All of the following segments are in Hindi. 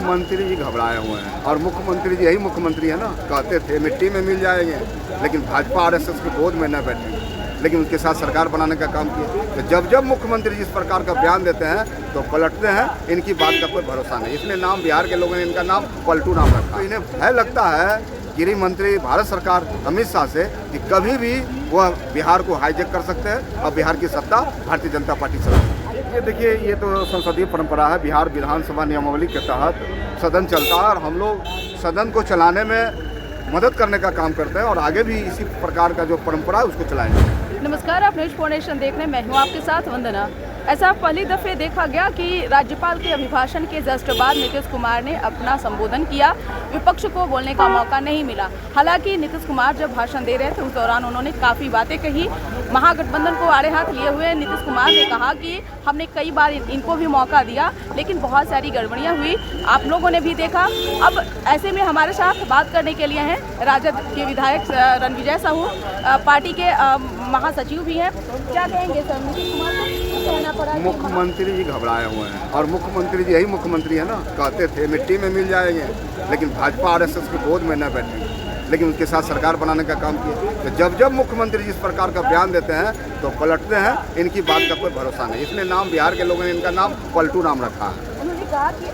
मुख्यमंत्री जी घबराए हुए हैं और मुख्यमंत्री जी यही मुख्यमंत्री है ना, कहते थे मिट्टी में मिल जाएंगे, लेकिन भाजपा आरएसएस की गोद में न बैठे, लेकिन उनके साथ सरकार बनाने का काम किया। तो जब जब मुख्यमंत्री जी इस प्रकार का बयान देते हैं तो पलटते हैं, इनकी बात का कोई भरोसा नहीं। इसलिए नाम बिहार के लोगों ने इनका नाम पलटू नाम रखा। तो इन्हें भय लगता है गृह मंत्री भारत सरकार अमित शाह से कि कभी भी वह बिहार को हाईजैक कर सकते हैं और बिहार की सत्ता भारतीय जनता पार्टी चला सकती है। ये देखिए, ये तो संसदीय परंपरा है। बिहार विधानसभा नियमावली के तहत सदन चलता है और हम लोग सदन को चलाने में मदद करने का काम करते हैं और आगे भी इसी प्रकार का जो परंपरा है उसको चलाएंगे। नमस्कार, आप न्यूज फाउंडेशन देख रहे हैं, मैं हूँ आपके साथ वंदना। ऐसा पहली दफे देखा गया कि राज्यपाल के अभिभाषण के जस्ट बाद नीतीश कुमार ने अपना संबोधन किया, विपक्ष को बोलने का मौका नहीं मिला। हालांकि नीतीश कुमार जब भाषण दे रहे थे उस दौरान उन्होंने काफ़ी बातें कही। महागठबंधन को आड़े हाथ लिए हुए नीतीश कुमार ने कहा कि हमने कई बार इनको भी मौका दिया, लेकिन बहुत सारी गड़बड़ियाँ हुई, आप लोगों ने भी देखा। अब ऐसे में हमारे साथ बात करने के लिए हैं राजद के विधायक रणविजय साहू, पार्टी के महासचिव भी हैं। क्या कहेंगे सर, नीतीश कुमार को कहना पड़ा? मुख्यमंत्री जी घबराए हुए हैं और मुख्यमंत्री जी यही मुख्यमंत्री है ना, कहते थे मिट्टी में मिल जाएंगे, लेकिन भाजपा आरएसएस की गोद में न बैठे, लेकिन उनके साथ सरकार बनाने का काम किया। तो जब जब मुख्यमंत्री जी इस प्रकार का बयान देते हैं तो पलटते हैं, इनकी बात का कोई भरोसा नहीं। इसलिए नाम बिहार के लोगों ने इनका नाम पलटू नाम रखा है। उन्होंने कहा कि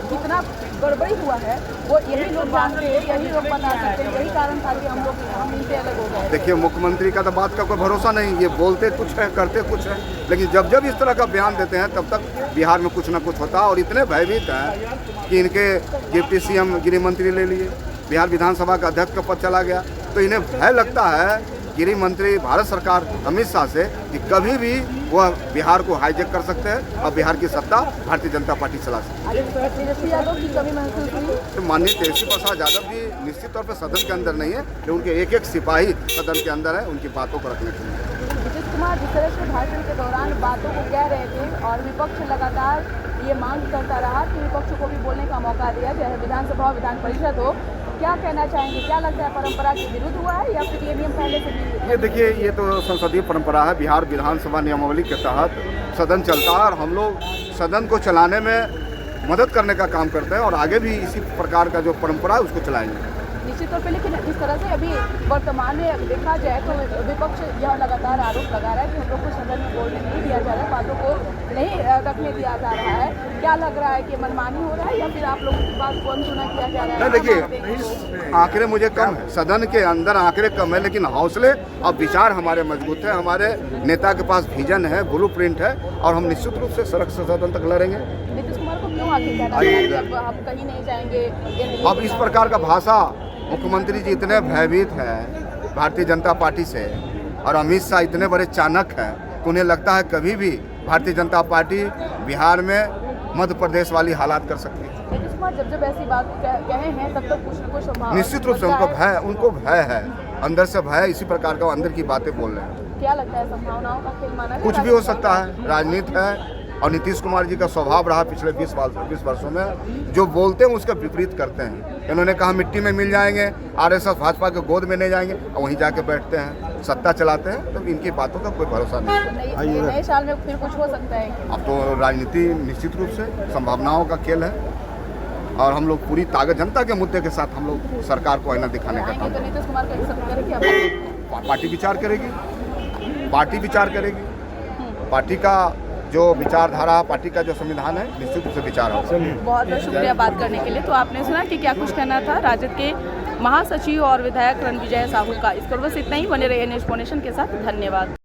कितना गड़बड़ी हुआ है वो यही लोग जानते हैं, यही लोग बता सकते हैं, यही कारण था कि हम इनसे अलग हो गए। देखिए, मुख्यमंत्री का तो बात का कोई भरोसा नहीं, ये बोलते कुछ है करते कुछ है, लेकिन जब जब इस तरह का बयान देते हैं तब तक बिहार में कुछ ना कुछ होता है। और इतने भयभीत हैं कि इनके डिप्टी सीएम गृह मंत्री ले लिए, बिहार विधानसभा का अध्यक्ष का पद चला गया। तो इन्हें भय लगता है गृह मंत्री भारत सरकार अमित शाह से कि कभी भी वह बिहार को हाईजैक कर सकते हैं और बिहार की सत्ता भारतीय जनता पार्टी चला सकती है। तेजस्वी यादव की कमी महसूस हुई? तो माननीय तेजस्वी प्रसाद यादव जी निश्चित तौर पर सदन के अंदर नहीं है, लेकिन उनके एक एक सिपाही सदन के अंदर है, उनकी बातों को रखने के लिए। नीतीश कुमार जिस तरह से भाषण के दौरान बातों को कह रहे थे और विपक्ष लगातार ये मांग करता रहा कि विपक्ष को भी बोलने का मौका दिया, चाहे विधानसभा और विधान परिषद हो, क्या कहना चाहेंगे? क्या लगता है, परंपरा के विरुद्ध हुआ है या फिर ये नियम पहले से भी? ये देखिए, ये तो संसदीय परंपरा है। बिहार विधानसभा नियमावली के तहत सदन चलता है और हम लोग सदन को चलाने में मदद करने का काम करते हैं और आगे भी इसी प्रकार का जो परंपरा है उसको चलाएंगे। निश्चित तौर पे, लेकिन जिस तरह से अभी वर्तमान में देखा जाए तो विपक्ष यह लगातार आरोप लगा रहा है कि हम लोग को सदन में बोलने नहीं दिया जा रहा है, बातों को नहीं रखने दिया जा रहा है। क्या लग रहा है कि मनमानी हो रहा है या फिर आप लोगों की बात को अनसुना किया जा रहा है? देखिए, आंकड़े मुझे कम है, सदन के अंदर आंकड़े कम है, लेकिन हौसले और विचार हमारे मजबूत है। हमारे नेता के पास विजन है, ब्लूप्रिंट है और हम निश्चित रूप से सड़क से सदन तक लड़ेंगे। नीतीश कुमार को क्यों आगे कहना चाहिए अब हम कहीं नहीं जाएंगे? अब इस प्रकार का भाषा, मुख्यमंत्री जी इतने भयभीत हैं भारतीय जनता पार्टी से और अमित शाह इतने बड़े चाणक हैं कि उन्हें लगता है कभी भी भारतीय जनता पार्टी बिहार में मध्य प्रदेश वाली हालात कर सकती है। नीतीश कुमार जब ऐसी बात कहे हैं तब तक कुछ न कुछ संभावना निश्चित रूप से उनको भय है, अंदर से भय, इसी प्रकार का अंदर की बातें बोल रहे हैं। क्या लगता है, संभावनाओं का खेल माना? कुछ भी हो सकता है, राजनीति है और नीतीश कुमार जी का स्वभाव रहा पिछले 20 वर्षों में, जो बोलते हैं उसका विपरीत करते हैं। इन्होंने कहा मिट्टी में मिल जाएंगे, आरएसएस भाजपा के गोद में नहीं जाएंगे और वहीं जाके बैठते हैं, सत्ता चलाते हैं। तो इनकी बातों का कोई भरोसा नहीं। नए साल में फिर कुछ हो सकता है? अब तो राजनीति निश्चित रूप से संभावनाओं का खेल है और हम लोग पूरी ताकत, जनता के मुद्दे के साथ हम लोग सरकार को आईना दिखाने का काम। नीतीश कुमार का एक्सेप्ट करेगी? पार्टी विचार करेगी, पार्टी विचार करेगी, पार्टी का जो विचारधारा, पार्टी का जो संविधान है, निश्चित रूप से विचार होगा। बहुत बहुत शुक्रिया बात करने के लिए। तो आपने सुना कि क्या कुछ कहना था राजद के महासचिव और विधायक रणविजय साहू का। इस पर बस इतना ही। बने रहिए न्यूज फाउंडेशन के साथ। धन्यवाद।